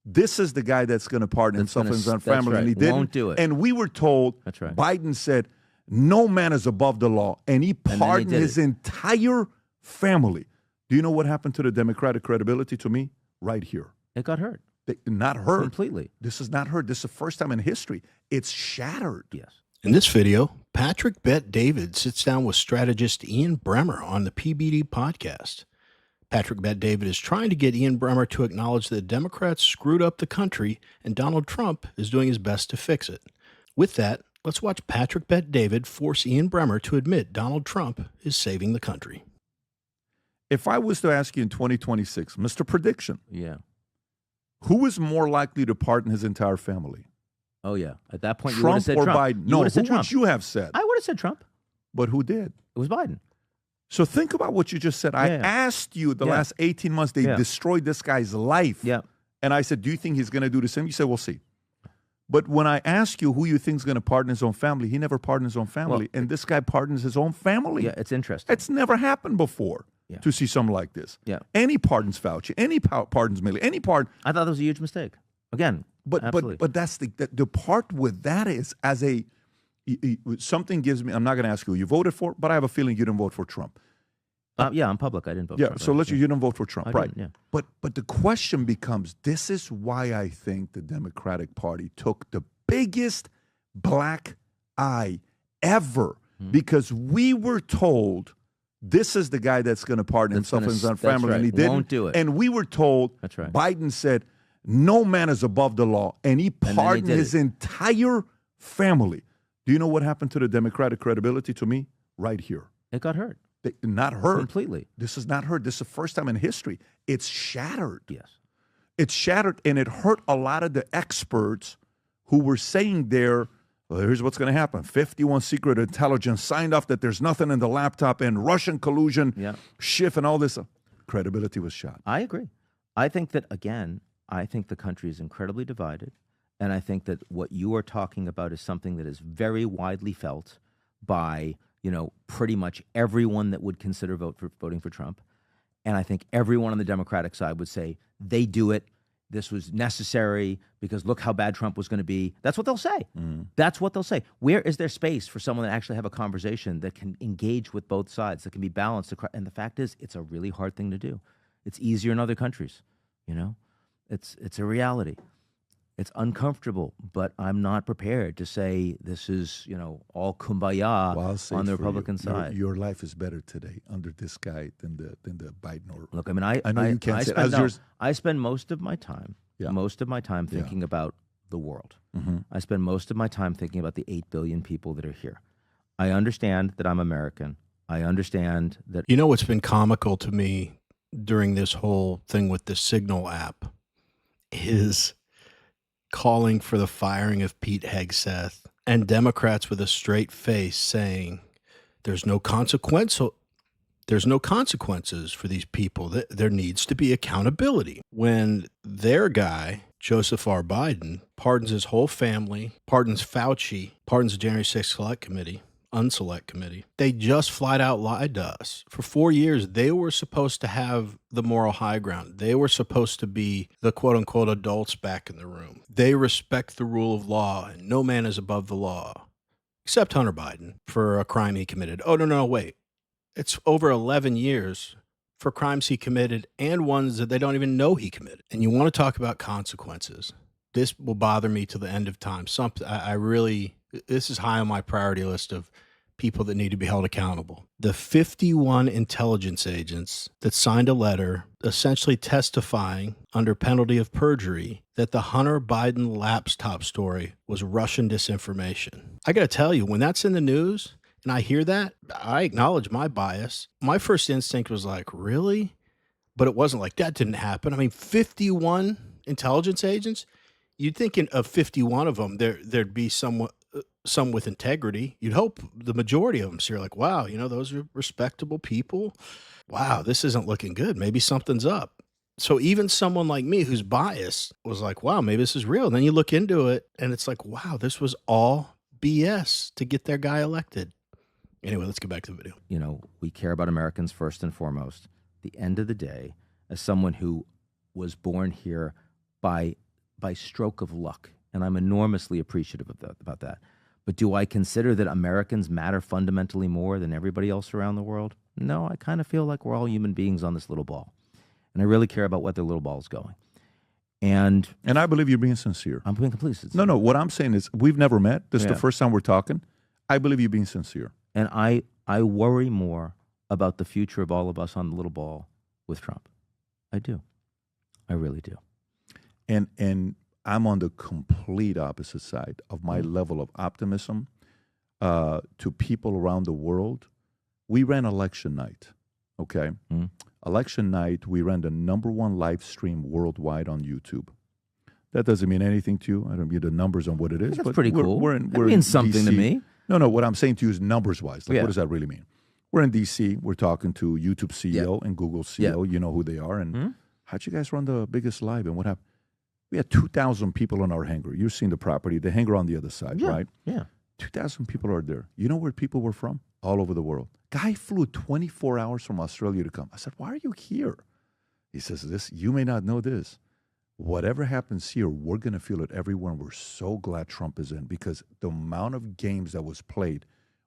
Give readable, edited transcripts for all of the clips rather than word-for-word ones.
this is the guy that's going to pardon himself and his own family, right. and he didn't. Won't do it. And we were told, That's right. Biden said, no man is above the law, and he pardoned his entire family. Do you know what happened to the Democratic credibility to me? Right here. It got hurt. Not hurt. Completely. This is not hurt. This is the first time in history. It's shattered. Yes. In this video, Patrick Bet-David sits down with strategist Ian Bremmer on the PBD Podcast. Patrick Bet-David is trying to get Ian Bremmer to acknowledge that Democrats screwed up the country and Donald Trump is doing his best to fix it. With that, let's watch Patrick Bet-David force Ian Bremmer to admit Donald Trump is saving the country. If I was to ask you in 2026, Mr. Prediction, Yeah. who is more likely to pardon his entire family? Oh, yeah. At that point, you would have said Trump or Trump. Biden? No, who Trump. would you have said? I would have said Trump. But who did? It was Biden. So think about what you just said. I Yeah. asked you the last 18 months, they destroyed this guy's life. Yeah. And I said, do you think he's going to do the same? You said, we'll see. But when I ask you who you think is going to pardon his own family, he never pardoned his own family. And this guy pardons his own family. Yeah, it's interesting. It's never happened before to see something like this. Yeah. Any pardons Fauci, any pardons Milley, any pardon. I thought that was a huge mistake. Again, absolutely. But that's the part with that is as a something gives me. I'm not going to ask you who you voted for, but I have a feeling you didn't vote for Trump. Yeah, I'm public. I didn't vote for Trump. So let's you didn't vote for Trump, right? Yeah. But the question becomes, this is why I think the Democratic Party took the biggest black eye ever, because we were told this is the guy that's going to pardon himself and his own family, and he didn't. Won't do it. And we were told, That's right. Biden said, no man is above the law, and he pardoned his entire family. Do you know what happened to the Democratic credibility to me? Right here. It got hurt. Not hurt. Completely. This is not hurt. This is the first time in history. It's shattered. Yes. It's shattered, and it hurt a lot of the experts who were saying there, well, here's what's going to happen. 51 secret intelligence signed off that there's nothing in the laptop and Russian collusion, Schiff and all this. Credibility was shot. I agree. I think that, again, I think the country is incredibly divided, and I think that what you are talking about is something that is very widely felt by pretty much everyone that would consider voting for Trump. And I think everyone on the Democratic side would say they do it. This was necessary because look how bad Trump was going to be. That's what they'll say. That's what they'll say. Where is there space for someone to actually have a conversation that can engage with both sides, that can be balanced? And the fact is, it's a really hard thing to do. It's easier in other countries. It's a reality. It's uncomfortable, but I'm not prepared to say this is, all kumbaya on the Republican side. Your life is better today under this guy than the Biden or. Look, I mean, I know you can't say I spend most of my time, thinking about the world. I spend most of my time thinking about the 8 billion people that are here. I understand that I'm American. I understand that. You know what's been comical to me during this whole thing with the Signal app is calling for the firing of Pete Hegseth and Democrats with a straight face saying there's no consequences for these people. There needs to be accountability. When their guy, Joseph R. Biden, pardons his whole family, pardons Fauci, pardons the January 6th Unselect Committee, they just flat out lied to us. For 4 years, they were supposed to have the moral high ground. They were supposed to be the quote-unquote adults back in the room. They respect the rule of law, and no man is above the law, except Hunter Biden for a crime he committed. Oh, no, wait. It's over 11 years for crimes he committed and ones that they don't even know he committed. And you want to talk about consequences. This will bother me till the end of time. This is high on my priority list of people that need to be held accountable. The 51 intelligence agents that signed a letter essentially testifying under penalty of perjury that the Hunter Biden laptop story was Russian disinformation. I got to tell you, when that's in the news and I hear that, I acknowledge my bias. My first instinct was like, really? But it wasn't like, that didn't happen. I mean, 51 intelligence agents? You'd think of 51 of them, there'd be some with integrity. You'd hope the majority of them. So you're like, wow, those are respectable people. Wow, this isn't looking good. Maybe something's up. So even someone like me who's biased was like, wow, maybe this is real. And then you look into it and it's like, wow, this was all BS to get their guy elected. Anyway, let's get back to the video. We care about Americans first and foremost. At the end of the day, as someone who was born here by by stroke of luck, and I'm enormously appreciative of about that. But do I consider that Americans matter fundamentally more than everybody else around the world? No, I kind of feel like we're all human beings on this little ball, and I really care about what the little ball is going. And I believe you're being sincere. I'm being completely sincere. No, what I'm saying is we've never met. This is the first time we're talking. I believe you're being sincere. And I worry more about the future of all of us on the little ball with Trump. I do. I really do. And I'm on the complete opposite side of my level of optimism to people around the world. We ran election night, okay? Election night, we ran the #1 live stream worldwide on YouTube. That doesn't mean anything to you. I don't give the numbers on what it is. That's but pretty cool. That means something DC. to me. No, what I'm saying to you is numbers-wise. Like, what does that really mean? We're in D.C. We're talking to YouTube CEO and Google CEO. You know who they are. And how'd you guys run the biggest live? And what happened? We had 2,000 people on our hangar. You've seen the property, the hangar on the other side, right? Yeah. 2,000 people are there. You know where people were from? All over the world. Guy flew 24 hours from Australia to come. I said, why are you here? He says, you may not know this. Whatever happens here, we're going to feel it everywhere. And we're so glad Trump is in because the amount of games that was played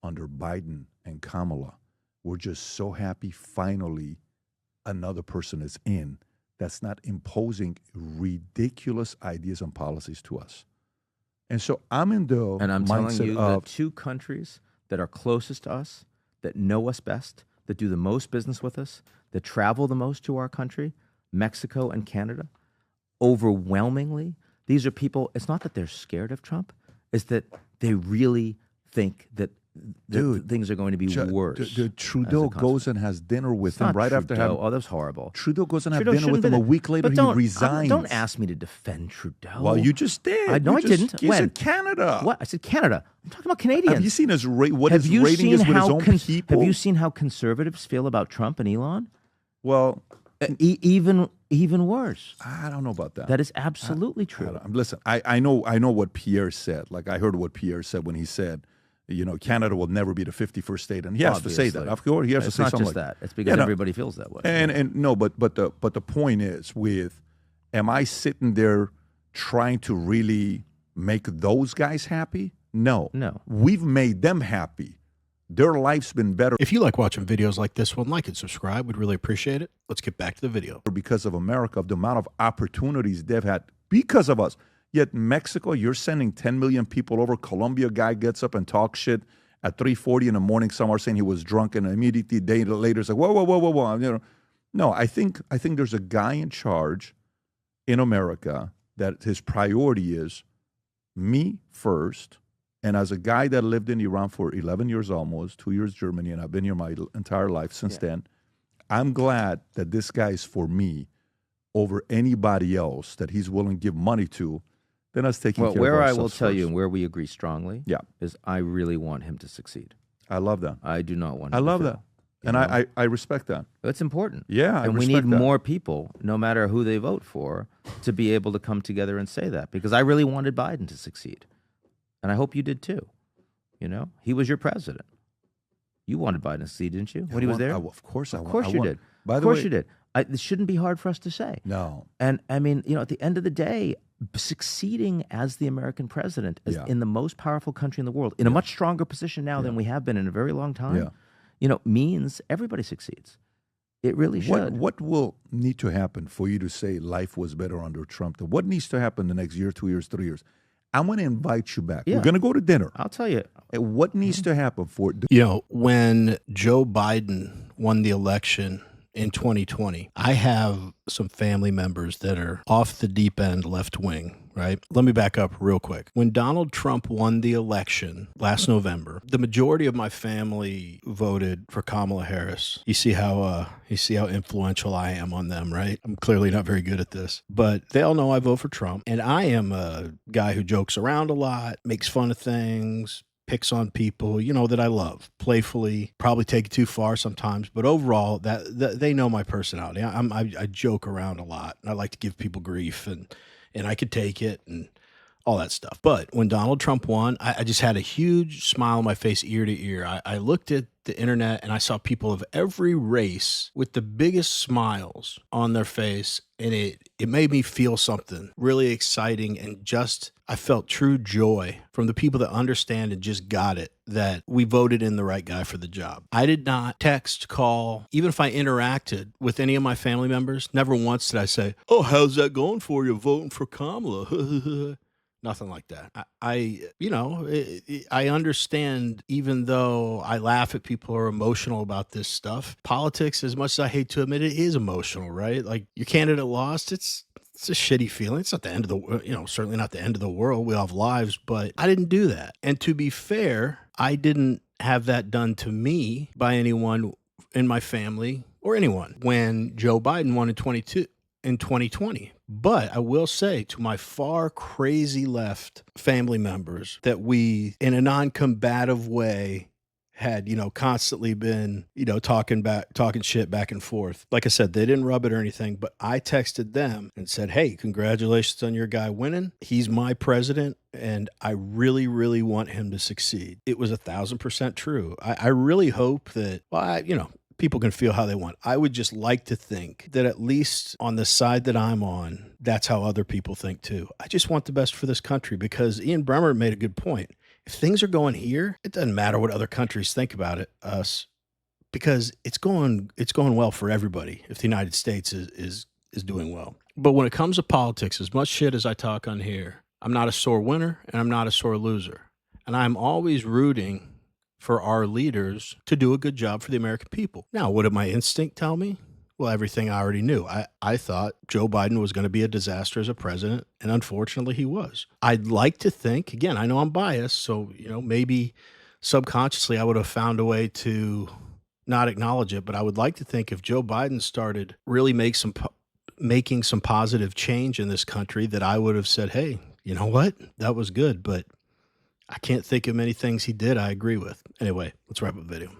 under Biden and Kamala, we're just so happy finally another person is in that's not imposing ridiculous ideas and policies to us. And so I'm in the and I'm mindset telling you, of the two countries that are closest to us, that know us best, that do the most business with us, that travel the most to our country, Mexico and Canada, overwhelmingly, these are people, it's not that they're scared of Trump, it's that they really think that things are going to be worse. Trudeau goes and has dinner with him right after having... Oh, that's horrible. Trudeau goes and has dinner with him a week later, he resigns. Don't ask me to defend Trudeau. Well, you just did. I didn't. You said Canada. What? I said Canada. I'm talking about Canadians. Have you seen his what his rating is with his own people? Have you seen how conservatives feel about Trump and Elon? Well... Even worse. I don't know about that. That is absolutely true. Listen, I know what Pierre said. Like I heard what Pierre said when he said, Canada will never be the 51st state, and he has to say that. Of course, he has to say something like that. It's not just that. It's because everybody feels that way. And no, but the point is, am I sitting there trying to really make those guys happy? No. We've made them happy. Their life's been better. If you like watching videos like this one, like and subscribe. We'd really appreciate it. Let's get back to the video. Because of America, of the amount of opportunities they've had because of us. Yet Mexico, you're sending 10 million people over. Colombia guy gets up and talks shit at 3:40 in the morning. Some are saying he was drunk, and immediately a day later it's like, whoa. No, I think there's a guy in charge in America that his priority is me first. And as a guy that lived in Iran for 11 years almost, 2 years Germany, and I've been here my entire life since then, I'm glad that this guy is for me over anybody else that he's willing to give money to. Then us taking care of ourselves. Where I will tell first. you and where we agree strongly is I really want him to succeed. I love that. I do not want him I love to that. And I respect that. It's important. Yeah, and we need more people, no matter who they vote for, to be able to come together and say that. Because I really wanted Biden to succeed. And I hope you did too. He was your president. You wanted Biden to succeed, didn't you? When he was there? Of course I want. Of course you did. By the of course way, you did. This shouldn't be hard for us to say. No. And I mean, at the end of the day, succeeding as the American president is in the most powerful country in the world, in a much stronger position now than we have been in a very long time, means everybody succeeds. It really should. What will need to happen for you to say life was better under Trump? What needs to happen the next year, 2 years, 3 years? I'm going to invite you back. We're going to go to dinner. I'll tell you. What needs to happen for it? When Joe Biden won the election in 2020, I have some family members that are off the deep end left wing, right? Let me back up real quick. When Donald Trump won the election last November, the majority of my family voted for Kamala Harris. You see how influential I am on them, right? I'm clearly not very good at this, but they all know I vote for Trump. And I am a guy who jokes around a lot, makes fun of things, picks on people, that I love, playfully, probably take it too far sometimes, but overall, that they know my personality. I joke around a lot, and I like to give people grief, and I could take it, and all that stuff. But when Donald Trump won, I just had a huge smile on my face ear to ear. I looked at the internet and I saw people of every race with the biggest smiles on their face. And it made me feel something really exciting, and just, I felt true joy from the people that understand and just got it, that we voted in the right guy for the job. I did not text, call, even if I interacted with any of my family members, never once did I say, "Oh, how's that going for you voting for Kamala?" Nothing like that. I understand, even though I laugh at people who are emotional about this stuff, politics, as much as I hate to admit it, is emotional, right? Like, your candidate lost, it's a shitty feeling. It's not the end of the, certainly not the end of the world. We all have lives, but I didn't do that. And to be fair, I didn't have that done to me by anyone in my family or anyone when Joe Biden won in 2020. But I will say to my far crazy left family members that we, in a non-combative way, had, constantly been, talking shit back and forth. Like I said, they didn't rub it or anything, but I texted them and said, "Hey, congratulations on your guy winning. He's my president, and I really, really want him to succeed." It was 1,000% true. I really hope that, people can feel how they want. I would just like to think that, at least on the side that I'm on, that's how other people think too. I just want the best for this country, because Ian Bremmer made a good point. If things are going here, it doesn't matter what other countries think about us, because it's going well for everybody if the United States is doing well. But when it comes to politics, as much shit as I talk on here, I'm not a sore winner and I'm not a sore loser. And I'm always rooting for our leaders to do a good job for the American people. Now, what did my instinct tell me? Well, everything I already knew. I thought Joe Biden was going to be a disaster as a president, and unfortunately he was. I'd like to think, again, I know I'm biased, so maybe subconsciously I would have found a way to not acknowledge it, but I would like to think if Joe Biden started really making some positive change in this country, that I would have said, "Hey, you know what? That was good," but I can't think of many things he did I agree with. Anyway, let's wrap up the video.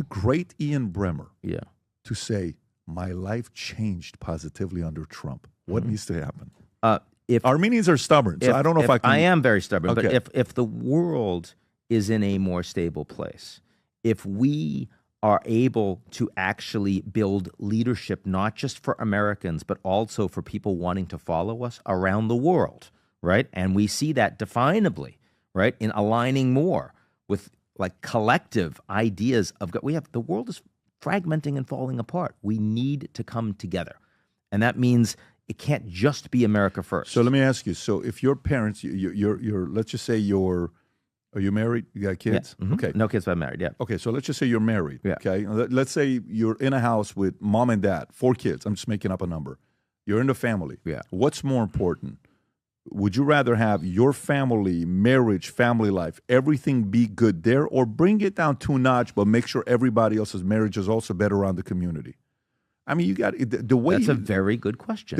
Great Ian Bremmer. Yeah. To say, "My life changed positively under Trump." What needs to happen? If Armenians are stubborn, so I don't know if I can. I am very stubborn, Okay. but if the world is in a more stable place, if we are able to actually build leadership, not just for Americans, but also for people wanting to follow us around the world, right? And we see that definably, right, in aligning more with like collective ideas of the world is fragmenting and falling apart. We need to come together. And that means it can't just be America first. So let me ask you. So if your parents, you're let's just say are you married? You got kids? Yeah. Mm-hmm. Okay. No kids, but I'm married, yeah. Okay, so let's just say you're married. Yeah. Okay. Let's say you're in a house with mom and dad, 4 kids. I'm just making up a number. You're in the family. Yeah. What's more important? Would you rather have your family, marriage, family life, everything be good there, or bring it down 2 notch, but make sure everybody else's marriage is also better around the community? I mean, you got the way. That's a very good question.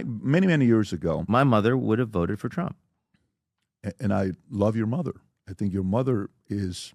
Many years ago, my mother would have voted for Trump. And I love your mother. I think your mother is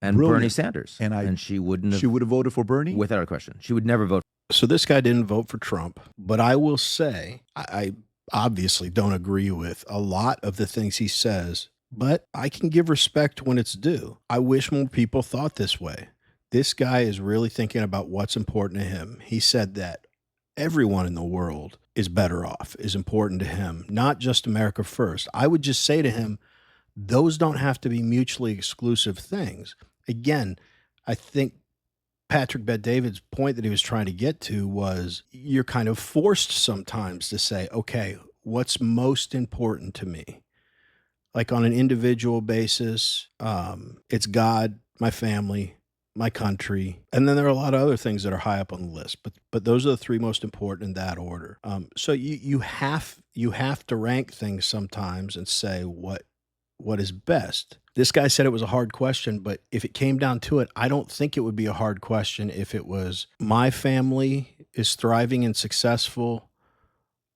and brilliant. Bernie Sanders. And she wouldn't have. She would have voted for Bernie? Without a question. She would never vote. So this guy didn't vote for Trump, but I will say I obviously don't agree with a lot of the things he says, but I can give respect when it's due. I wish more people thought this way. This guy is really thinking about what's important to him. He said that everyone in the world is better off, is important to him, not just America first. I would just say to him, those don't have to be mutually exclusive things. Again, I think Patrick Bet-David's point that he was trying to get to was you're kind of forced sometimes to say, okay, what's most important to me? Like on an individual basis, it's God, my family, my country. And then there are a lot of other things that are high up on the list, but those are the 3 most important in that order. So you have to rank things sometimes and say what is best. This guy said it was a hard question, but if it came down to it, I don't think it would be a hard question if it was my family is thriving and successful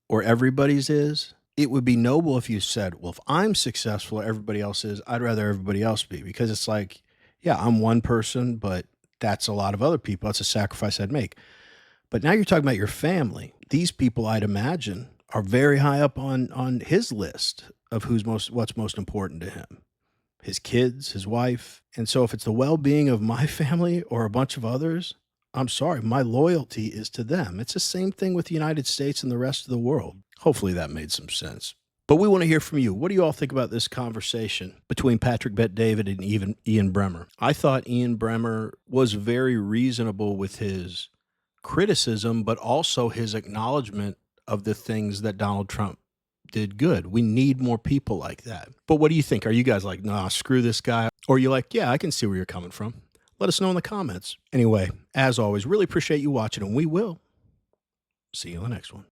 or everybody's is. It would be noble if you said, well, if I'm successful or everybody else is, I'd rather everybody else be, because it's like, yeah, I'm one person, but that's a lot of other people. That's a sacrifice I'd make. But now you're talking about your family. These people, I'd imagine, are very high up on his list of what's most important to him. His kids, his wife. And so if it's the well-being of my family or a bunch of others, I'm sorry, my loyalty is to them. It's the same thing with the United States and the rest of the world. Hopefully that made some sense. But we want to hear from you. What do you all think about this conversation between Patrick Bet-David and even Ian Bremmer? I thought Ian Bremmer was very reasonable with his criticism, but also his acknowledgement of the things that Donald Trump did good. We need more people like that. But what do you think? Are you guys like, nah, screw this guy? Or are you like, yeah, I can see where you're coming from? Let us know in the comments. Anyway, as always, really appreciate you watching, and we will see you in the next one.